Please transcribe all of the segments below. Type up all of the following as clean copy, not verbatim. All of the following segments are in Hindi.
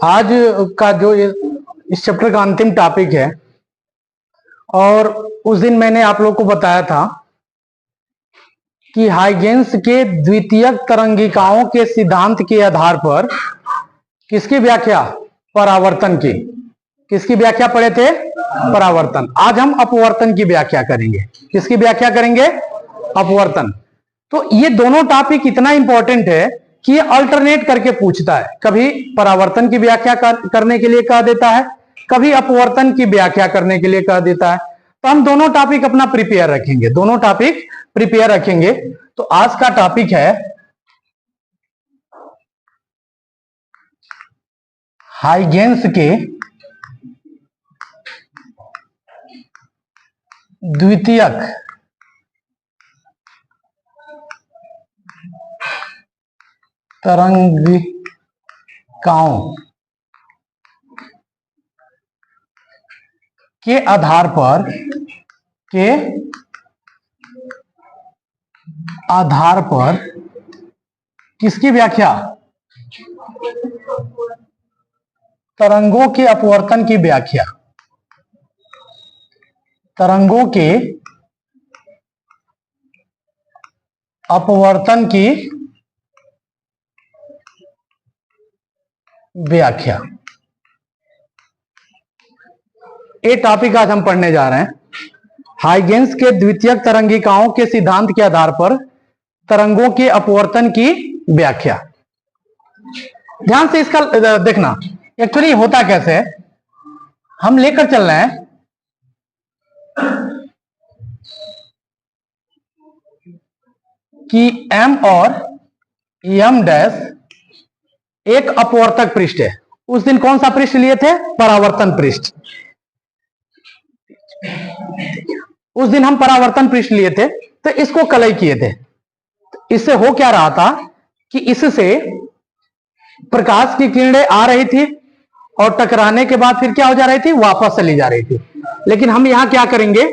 आज का जो इस चैप्टर का अंतिम टॉपिक है, और उस दिन मैंने आप लोग को बताया था कि हाइगेंस के द्वितीयक तरंगिकाओं के सिद्धांत के आधार पर किसकी व्याख्या? परावर्तन की। किसकी व्याख्या पढ़े थे? परावर्तन। आज हम अपवर्तन की व्याख्या करेंगे। किसकी व्याख्या करेंगे? अपवर्तन। तो ये दोनों टॉपिक इतना इंपॉर्टेंट है कि ये अल्टरनेट करके पूछता है। कभी परावर्तन की व्याख्या करने के लिए कह देता है, कभी अपवर्तन की व्याख्या करने के लिए कह देता है। तो हम दोनों टॉपिक अपना प्रिपेयर रखेंगे, दोनों टॉपिक प्रिपेयर रखेंगे। तो आज का टॉपिक है हाइगेंस के द्वितीयक तरंगिकाओं के आधार पर किसकी व्याख्या? तरंगों के अपवर्तन की व्याख्या। तरंगों के अपवर्तन की व्याख्या, ये टॉपिक आज हम पढ़ने जा रहे हैं। हाइगेंस के द्वितीयक तरंगिकाओं के सिद्धांत के आधार पर तरंगों के अपवर्तन की व्याख्या। ध्यान से इसका देखना, एक्चुअली होता कैसे है। हम लेकर चल रहे हैं कि M और M डैश एक अपवर्तक पृष्ठ है। उस दिन कौन सा पृष्ठ लिए थे? परावर्तन पृष्ठ। उस दिन हम परावर्तन पृष्ठ लिए थे, तो इसको कलई किए थे। इससे हो क्या रहा था कि इससे प्रकाश की किरणें आ रही थी और टकराने के बाद फिर क्या हो जा रही थी? वापस चली जा रही थी। लेकिन हम यहां क्या करेंगे?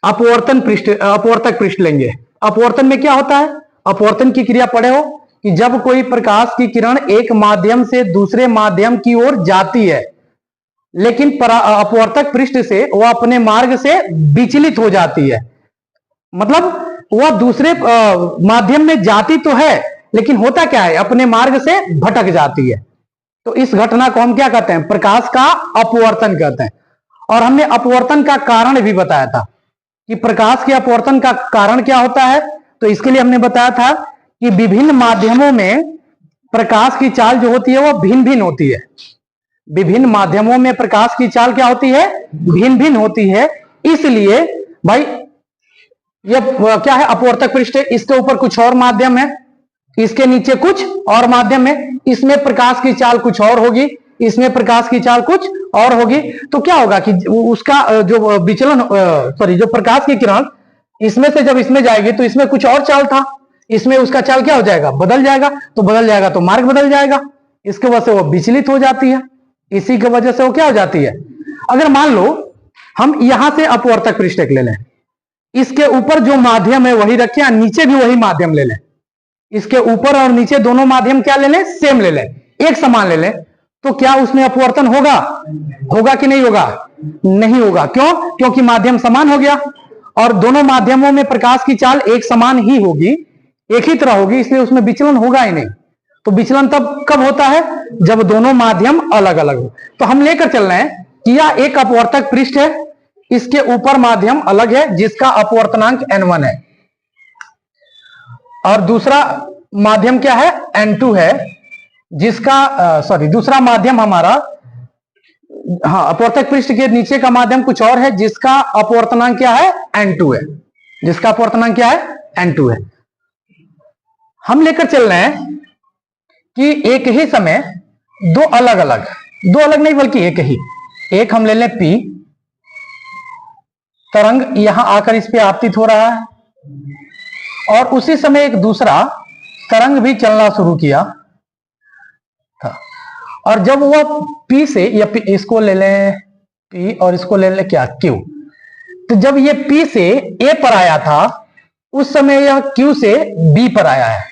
अपवर्तक पृष्ठ लेंगे। अपवर्तन में क्या होता है? अपवर्तन की क्रिया पढ़े हो कि जब कोई प्रकाश की किरण एक माध्यम से दूसरे माध्यम की ओर जाती है, लेकिन अपवर्तक पृष्ठ से वह अपने मार्ग से विचलित हो जाती है। मतलब वह दूसरे माध्यम में जाती तो है, लेकिन होता क्या है? अपने मार्ग से भटक जाती है। तो इस घटना को हम क्या कहते हैं? प्रकाश का अपवर्तन कहते हैं। और हमने अपवर्तन का कारण भी बताया था कि प्रकाश के अपवर्तन का कारण क्या होता है। तो इसके लिए हमने बताया था कि विभिन्न माध्यमों में प्रकाश की चाल जो होती है वह भिन्न भिन्न होती है। विभिन्न माध्यमों में प्रकाश की चाल क्या होती है? भिन्न भिन्न होती है। इसलिए भाई ये क्या है? अपवर्तक पृष्ठ है। इसके ऊपर कुछ और माध्यम है, इसके नीचे कुछ और माध्यम है। इसमें प्रकाश की चाल कुछ और होगी, इसमें प्रकाश की चाल कुछ और होगी। तो क्या होगा कि उसका जो विचलन जो प्रकाश की किरण इसमें से जब इसमें जाएगी तो इसमें कुछ और चाल था, इसमें उसका चाल क्या हो जाएगा? बदल जाएगा। तो बदल जाएगा तो मार्ग बदल जाएगा। इसके वजह से वो विचलित हो जाती है। इसी की वजह से वो क्या हो जाती है? अगर मान लो हम यहां से अपवर्तक पृष्ठ ले लें, इसके ऊपर जो माध्यम है वही रखें, नीचे भी वही माध्यम ले लें। इसके ऊपर और नीचे दोनों माध्यम क्या ले लें? सेम ले लें, एक समान ले लें। तो क्या उसमें अपवर्तन होगा? होगा कि नहीं होगा? नहीं होगा। क्यों? क्योंकि माध्यम समान हो गया और दोनों माध्यमों में प्रकाश की चाल एक समान ही होगी, एक ही तरह होगी, इसलिए उसमें विचलन होगा ही नहीं। तो विचलन तब कब होता है? जब दोनों माध्यम अलग अलग हो। तो हम लेकर चल रहे हैं कि यह एक अपवर्तक पृष्ठ है, इसके ऊपर माध्यम अलग है जिसका अपवर्तनांक n1 है, और दूसरा माध्यम क्या है? n2 है, जिसका दूसरा माध्यम हमारा, अपवर्तक पृष्ठ के नीचे का माध्यम कुछ और है जिसका अपवर्तनांक क्या है? n2 है। जिसका अपवर्तनांक क्या है? n2 है। हम लेकर चल रहे हैं कि एक ही समय दो अलग नहीं बल्कि एक हम ले लें P, तरंग यहां आकर इस पे आपतित हो रहा है, और उसी समय एक दूसरा तरंग भी चलना शुरू किया था। और जब वह P से, या इसको ले लें P और इसको ले लें क्या? Q। तो जब ये P से A पर आया था, उस समय यह Q से B पर आया है।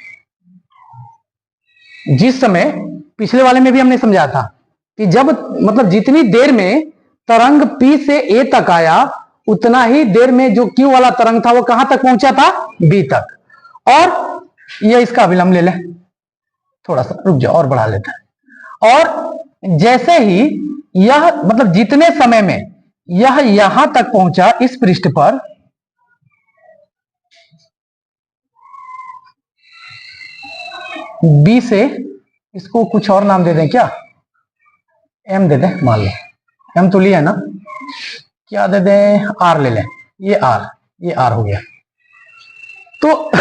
जिस समय पिछले वाले में भी हमने समझाया था कि जब मतलब जितनी देर में तरंग P से A तक आया उतना ही देर में जो Q वाला तरंग था वो कहां तक पहुंचा था, B तक। और ये इसका अविलंब ले लें, थोड़ा सा रुक जाओ और बढ़ा लेते हैं। और जैसे ही यह मतलब जितने समय में यह यहां तक पहुंचा इस पृष्ठ पर, B से, इसको कुछ और नाम दे दें क्या, M दे दें, मान लो M तो लिया है ना, क्या दे दें, R ले लें, ये R हो गया। तो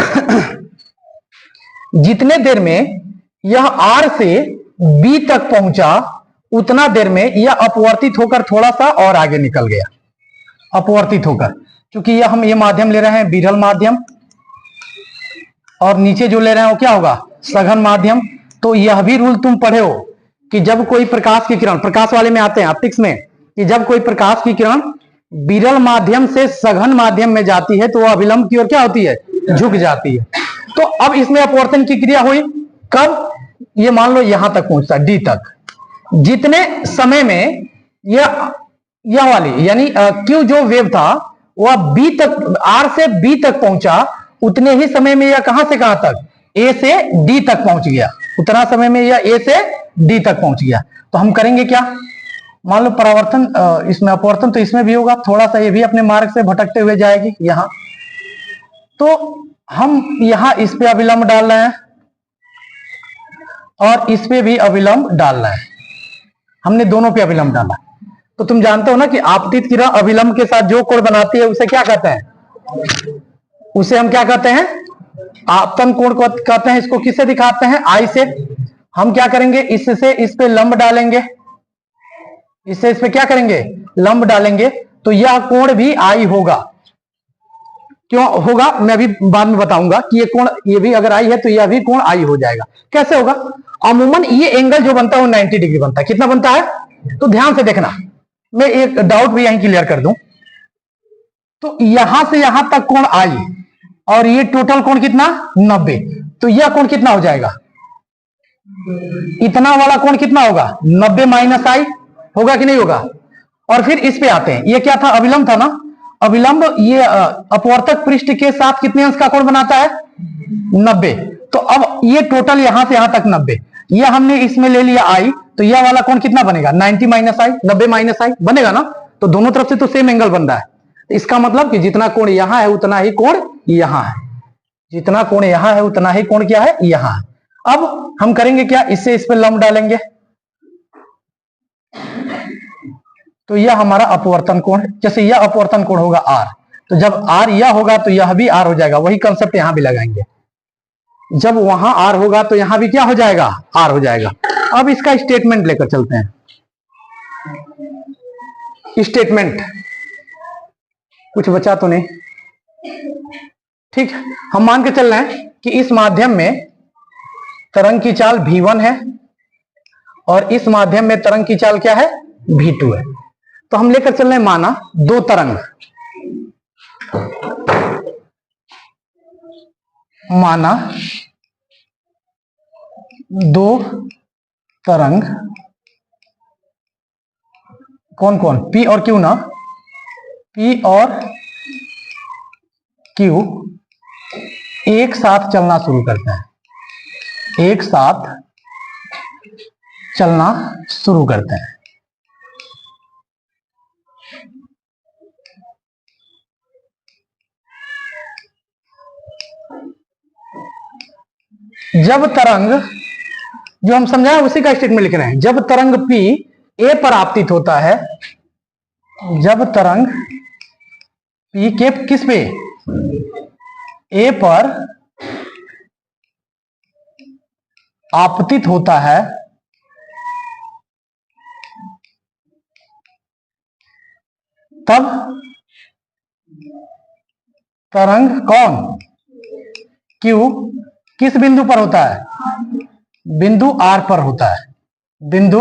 जितने देर में यह R से B तक पहुंचा उतना देर में यह अपवर्तित होकर थोड़ा सा और आगे निकल गया, अपवर्तित होकर, क्योंकि यह हम ये माध्यम ले रहे हैं विरल माध्यम और नीचे जो ले रहे हैं वो क्या होगा, सघन माध्यम। तो यह भी रूल तुम पढ़े हो कि जब कोई प्रकाश की किरण, प्रकाश वाले में आते हैं ऑप्टिक्स में, कि जब कोई प्रकाश की किरण विरल माध्यम से सघन माध्यम में जाती है तो वह अभिलंब की ओर क्या होती है, झुक जाती है। तो अब इसमें अपवर्तन की क्रिया हुई कब, ये मान लो यहां तक पहुंचता डी तक, जितने समय में यह वाली यानी क्यू जो वेव था वह बी तक, आर से बी तक पहुंचा, उतने ही समय में यह कहां से कहां तक, ए से डी तक पहुंच गया, उतना समय में यह ए से डी तक पहुंच गया। तो हम करेंगे क्या, मान लो परावर्तन, इसमें अपवर्तन तो इसमें भी होगा, थोड़ा सा ये भी अपने मार्ग से भटकते हुए जाएगी यहां, तो हम यहां इस पे अविलंब डाल रहे हैं और इस पे भी अविलंब डाल रहे हैं, हमने दोनों पे अविलंब डाला। तो तुम जानते हो ना कि आपतित किरण अविलंब के साथ जो कोण बनाती है उसे क्या कहते हैं, उसे हम क्या कहते हैं, आपतन कोण कहते हैं। इसको किससे दिखाते हैं, आई से। हम क्या करेंगे, इससे इस पे लंब डालेंगे, इससे इस पे क्या करेंगे, लंब डालेंगे, तो यह कोण भी आई होगा। क्यों होगा मैं अभी बाद में बताऊंगा कि ये कोण, ये भी अगर आई है तो यह भी कोण आई हो जाएगा। कैसे होगा, अमूमन ये एंगल जो बनता है वो 90 डिग्री बनता है। कितना बनता है, तो ध्यान से देखना, मैं एक डाउट भी यहीं क्लियर कर दूं। तो यहां से यहां तक कोण आई और ये टोटल कोण कितना 90, तो यह कोण कितना हो जाएगा, इतना वाला कोण कितना होगा 90 माइनस आई, होगा कि नहीं होगा। और फिर इस पे आते हैं, ये क्या था, अविलंब था ना, अविलंब ये अपवर्तक पृष्ठ के साथ कितने अंश का कोण बनाता है 90। तो अब ये टोटल यहां से यहां तक 90, ये हमने इसमें ले लिया आई, तो यह वाला कोण कितना बनेगा 90 माइनस आई, 90 माइनस आई बनेगा ना। तो दोनों तरफ से तो सेम एंगल बन रहा है, इसका मतलब कि जितना कोण यहां है उतना ही कोण यहां है, जितना कोण यहां है उतना ही कोण क्या है यहां है। अब हम करेंगे क्या, इससे इस पे लंब डालेंगे, तो यह हमारा अपवर्तन कोण, जैसे यह अपवर्तन कोण होगा आर, तो जब आर यह होगा तो यह भी आर हो जाएगा। वही कंसेप्ट यहां भी लगाएंगे, जब वहां आर होगा तो यहां भी क्या हो जाएगा, आर हो जाएगा। अब इसका स्टेटमेंट लेकर चलते हैं, स्टेटमेंट कुछ बचा तो नहीं, ठीक। हम मान के चल रहे हैं कि इस माध्यम में तरंग की चाल v1 है और इस माध्यम में तरंग की चाल क्या है v2 है। तो हम लेकर चल रहे हैं, माना दो तरंग, माना दो तरंग, कौन कौन, P और Q ना, P और Q एक साथ चलना शुरू करते हैं, एक साथ चलना शुरू करते हैं। जब तरंग, जो हम समझाए उसी का स्टेटमेंट लिख रहे हैं, जब तरंग P A पर आपतित होता है, जब तरंग P के किस पे, A पर आपतित होता है, तब तरंग कौन Q किस बिंदु पर होता है, बिंदु R पर होता है, बिंदु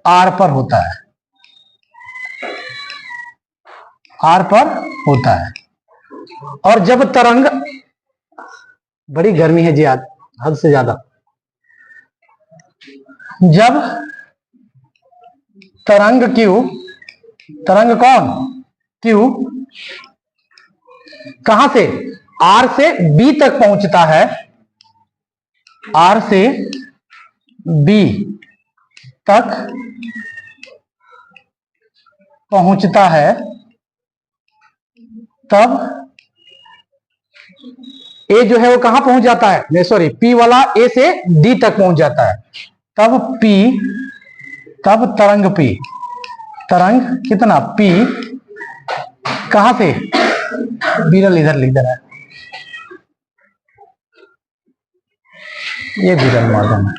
R पर होता है, R पर होता है। और जब तरंग, बड़ी गर्मी है जी आज हद से ज्यादा, जब तरंग Q, तरंग कौन Q कहां से R से B तक पहुंचता है, R से B तक पहुंचता है, तब A जो है वो कहां पहुंच जाता है, नहीं सॉरी, P वाला A से D तक पहुंच जाता है, तब तरंग P, तरंग कितना P कहां से, विरल इधर लिख दे रहा है, ये विरल माध्यम है,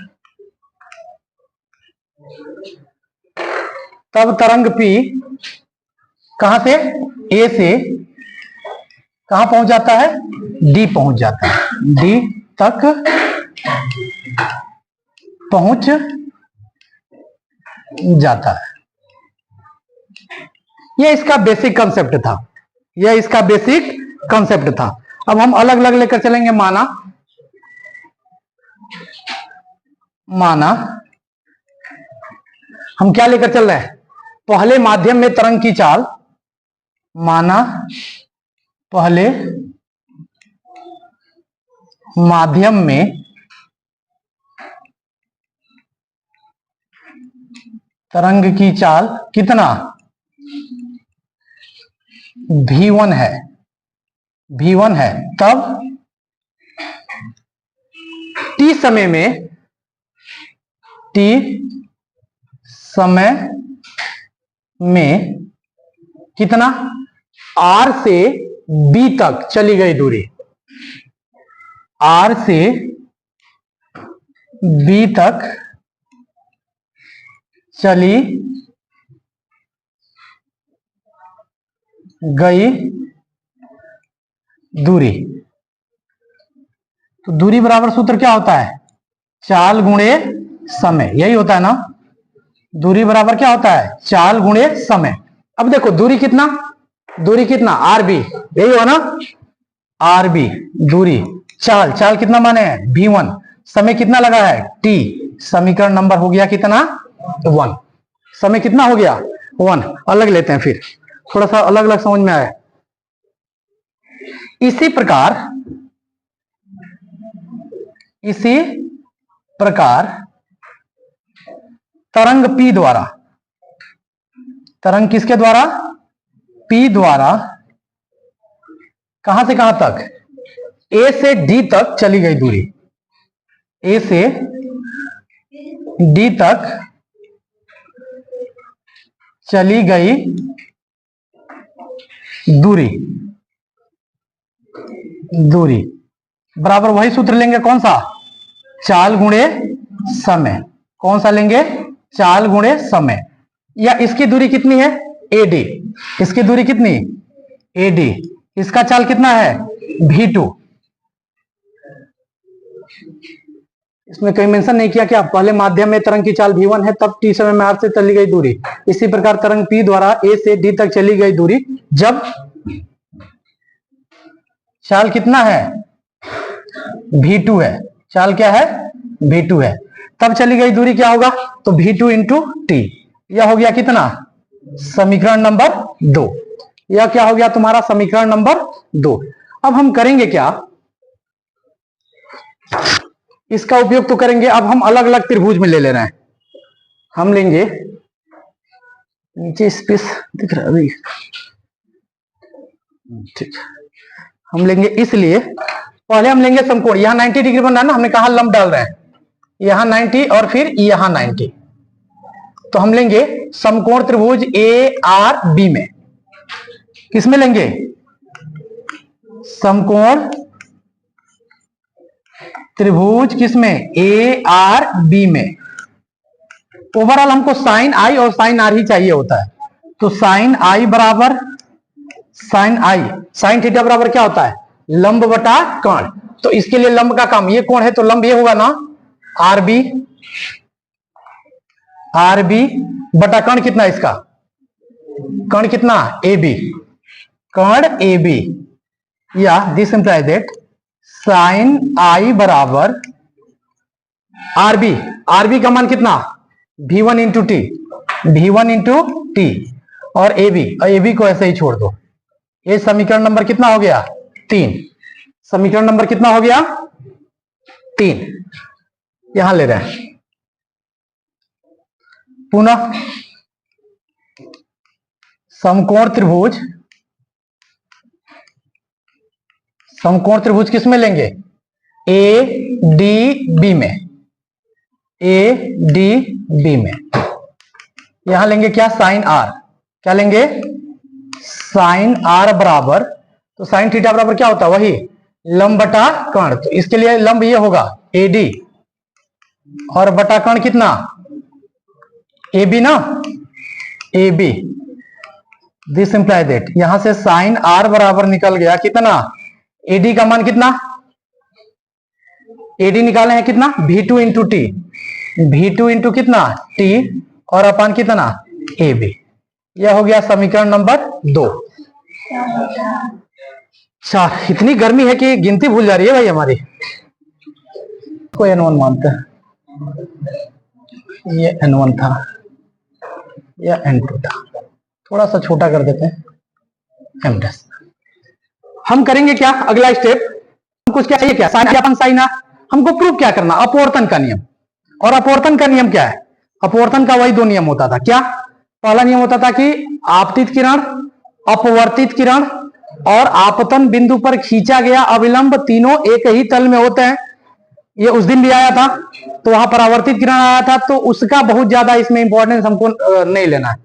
तब तरंग P कहां से, A से कहां पहुंच जाता है, D पहुंच जाता है, D तक पहुंच जाता है। यह इसका बेसिक कंसेप्ट था, यह इसका बेसिक कंसेप्ट था। अब हम अलग अलग लेकर चलेंगे। माना हम क्या लेकर चल रहे हैं, पहले माध्यम में तरंग की चाल, माना पहले माध्यम में तरंग की चाल कितना V1 है, V1 है, तब T समय में कितना, R से B तक चली गई दूरी, R से B तक चली गई दूरी। तो दूरी बराबर सूत्र क्या होता है, चाल गुणे समय, यही होता है ना। दूरी बराबर क्या होता है, चाल गुणे समय। अब देखो दूरी कितना RB, यही हो ना, RB दूरी, चाल कितना माने हैं V1, समय कितना लगा है T, समीकरण नंबर हो गया कितना 1, समय कितना हो गया 1। अलग लेते हैं, फिर थोड़ा सा अलग अलग समझ में आया। इसी प्रकार तरंग P द्वारा, तरंग किसके द्वारा, P द्वारा कहां से कहां तक, A से D तक चली गई दूरी, A से D तक चली गई दूरी बराबर वही सूत्र लेंगे, कौन सा, चाल गुणे समय। कौन सा लेंगे, चाल गुणे समय। या इसकी दूरी कितनी है AD, इसकी दूरी कितनी AD, इसका चाल कितना है V2। इसमें कहीं मेंशन नहीं किया क्या, पहले माध्यम में तरंग की चाल V1 है, तब T समय में R से चली गई दूरी। इसी प्रकार तरंग P द्वारा A से D तक चली गई दूरी, जब चाल कितना है V2 है, चाल क्या है V2 है, तब चली गई दूरी क्या होगा, तो V2 इंटू T। यह हो गया कितना, समीकरण नंबर 2। यह क्या हो गया तुम्हारा, समीकरण नंबर 2। अब हम करेंगे क्या, इसका उपयोग तो करेंगे। अब हम अलग अलग त्रिभुज में ले रहे हैं, हम लेंगे नीचे स्पेस दिख रहा है अभी, ठीक, हम लेंगे, इसलिए पहले हम लेंगे समकोण। यहां 90 डिग्री बन रहा है ना, हमने कहा लंब डाल रहे हैं, यहां 90 और फिर यहां 90, तो हम लेंगे समकोण त्रिभुज ARB में। किसमें लेंगे, समकोण त्रिभुज किसमें, ARB में। ओवरऑल हमको साइन I और साइन R ही चाहिए होता है, तो साइन I बराबर साइन थीटा बराबर क्या होता है, लंब बटा कोण। तो इसके लिए लंब का काम, ये कोण है तो लंब ये होगा ना RB बटा कोण कितना, इसका कोण कितना AB, कोण AB, या this implies that sine I बराबर RB आरबी का मान कितना, V1 into T, V1 into T, और ए बी को ऐसे ही छोड़ दो। ये समीकरण नंबर कितना हो गया, 3। समीकरण नंबर कितना हो गया, 3। यहां ले रहे हैं पुनः समकोण त्रिभुज, समकोण त्रिभुज किस में लेंगे, ए डी बी में, ए डी बी में। यहां लेंगे क्या, साइन आर, क्या लेंगे, साइन आर बराबर, तो साइन थीटा बराबर क्या होता है, वही लंब बटा कर्ण, तो इसके लिए लंब ये होगा एडी, और बटा कर्ण कितना, ए बी ना, A B. This imply that, यहां से साइन आर बराबर निकल गया कितना, एडी का मान कितना, एडी निकाले हैं कितना, V2 into T, V2 into कितना टी, और अपान कितना ए बी। यह हो गया समीकरण नंबर 2। 4। इतनी गर्मी है कि गिनती भूल जा रही है भाई हमारी। कोई N1 मानते हैं, ये N1 था, यह N2 था, थोड़ा सा छोटा कर देते हैं M'। हम करेंगे क्या, अगला स्टेप, हमको क्या चाहिए, क्या साइन अपन साइन आर, हमको प्रूव क्या करना, अपवर्तन का नियम। और अपवर्तन का नियम क्या है, अपवर्तन का वही 2 नियम होता था, क्या, पहला नियम होता था कि आपतित किरण, अपवर्तित किरण और आपतन बिंदु पर खींचा गया अविलंब तीनों एक ही तल में होते हैं। ये उस दिन भी आया था, तो वहां परावर्तित किरण आया था, तो उसका बहुत ज्यादा इसमें इंपॉर्टेंस हमको नहीं लेना है।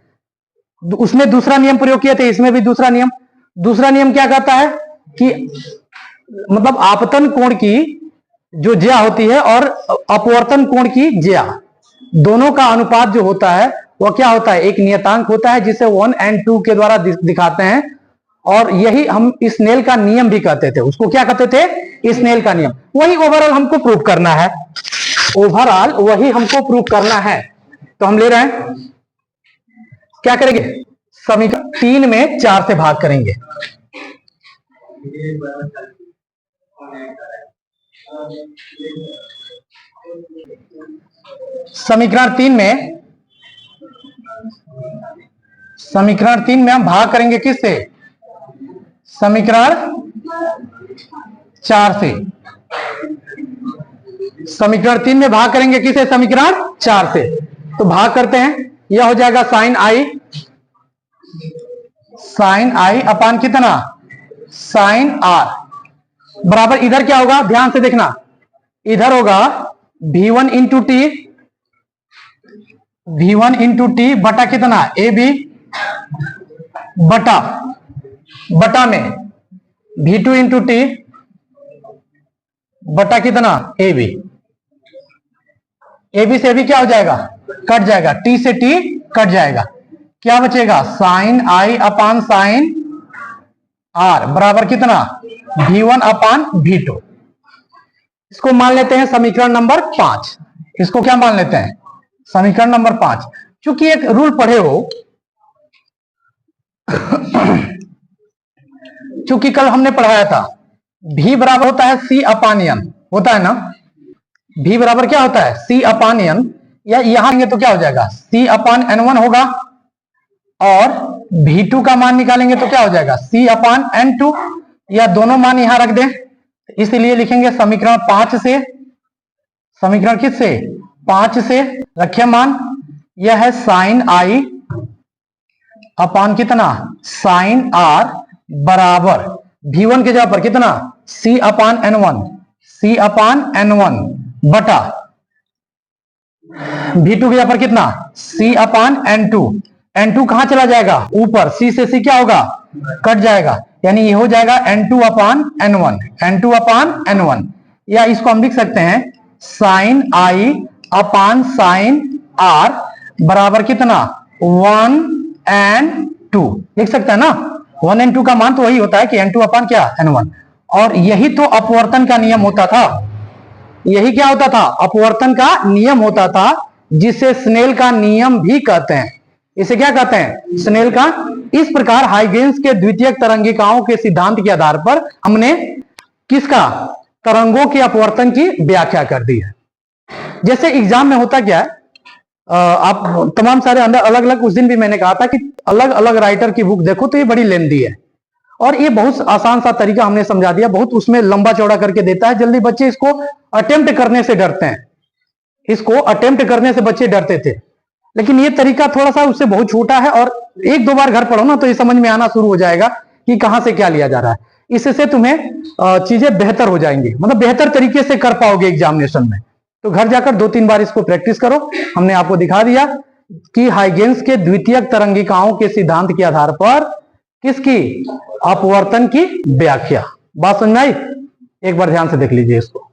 उसमें दूसरा नियम प्रयोग किए थे, इसमें भी दूसरा नियम। दूसरा नियम क्या कहता है कि मतलब आपतन कोण की जो ज्या होती है और अपवर्तन कोण की ज्या, दोनों का अनुपात जो होता है वह क्या होता है, एक नियतांक होता है जिसे 1 और 2 के द्वारा दिखाते हैं। और यही हम स्नेल का नियम भी कहते थे, उसको क्या कहते थे, स्नेल का नियम। वही ओवरऑल हमको प्रूव करना है, ओवरऑल वही हमको प्रूव करना है। तो हम ले रहे हैं, क्या करेंगे, समीकरण 3 में 4 से भाग करेंगे। समीकरण 3 में हम भाग करेंगे किससे, समीकरण 4 से। समीकरण 3 में भाग करेंगे किससे, समीकरण 4 से। तो भाग करते हैं, यह हो जाएगा साइन आई अपान कितना, साइन आर बराबर, इधर क्या होगा, ध्यान से देखना, इधर होगा V1 into T, V1 into T बटा कितना ए बी, बटा में V2 इंटू टी बटा कितना ए बी। ए बी से भी क्या हो जाएगा, कट जाएगा, टी से टी कट जाएगा, क्या बचेगा, sine i upon sine r बराबर कितना, V1 अपान V2। इसको मान लेते हैं समीकरण नंबर 5। इसको क्या मान लेते हैं, समीकरण नंबर 5। चूंकि एक रूल पढ़े हो, चूंकि कल हमने पढ़ाया था V बराबर होता है C अपान N, होता है ना, V बराबर क्या होता है, C अपान N, या यहां तो क्या हो जाएगा, C अपान N1 होगा, और V2 का मान निकालेंगे तो क्या हो जाएगा, C अपान N2, या दोनों मान यहां रख दें। इसलिए लिखेंगे समीकरण 5 से, समीकरण किससे, 5 से रखे मान, यह है साइन आई अपान कितना, साइन आर बराबर V1 के जगह पर कितना, C अपान N1, C अपान N1 बटा V2 के जगह पर कितना, C अपान N2। N2 कहां चला जाएगा, ऊपर, C से C क्या होगा, कट जाएगा, यानी ये हो जाएगा N2 अपान N1, N2 अपान N1। या इसको हम लिख सकते हैं sine i upon sine r बराबर कितना, 1 और 2 लिख सकते हैं ना। 1 और 2 का मान तो वही होता है कि N2 अपान क्या, N1। और यही तो अपवर्तन का नियम होता था, यही क्या होता था, अपवर्तन का नियम होता था, जिसे स्नेल का नियम भी कहते हैं। इसे क्या कहते हैं, स्नेल का। इस प्रकार हाइगेंस के द्वितीयक तरंगिकाओं के सिद्धांत के आधार पर हमने किसका, तरंगों के अपवर्तन की व्याख्या कर दी है। जैसे एग्जाम में होता क्या है, आप तमाम सारे अंदर अलग अलग, उस दिन भी मैंने कहा था कि अलग अलग राइटर की बुक देखो तो ये बड़ी लेंदी है, और ये बहुत आसान सा तरीका हमने समझा दिया, बहुत उसमें लंबा चौड़ा करके देता है, जल्दी बच्चे इसको अटेम्प्ट करने से डरते हैं, इसको अटेम्प्ट करने से बच्चे डरते थे, लेकिन ये तरीका थोड़ा सा उससे बहुत छोटा है, और एक दो बार घर पढ़ो ना तो ये समझ में आना शुरू हो जाएगा कि कहां से क्या लिया जा रहा है। इससे तुम्हें चीजें बेहतर हो जाएंगी, मतलब बेहतर तरीके से कर पाओगे एग्जामिनेशन में। तो घर जाकर 2-3 बार इसको प्रैक्टिस करो। हमने आपको दिखा दिया कि हाइगेंस के द्वितीयक तरंगिकाओं के सिद्धांत के आधार पर किसकी, अपवर्तन की व्याख्या। बात समझ में आई? एक बार ध्यान से देख लीजिए इसको।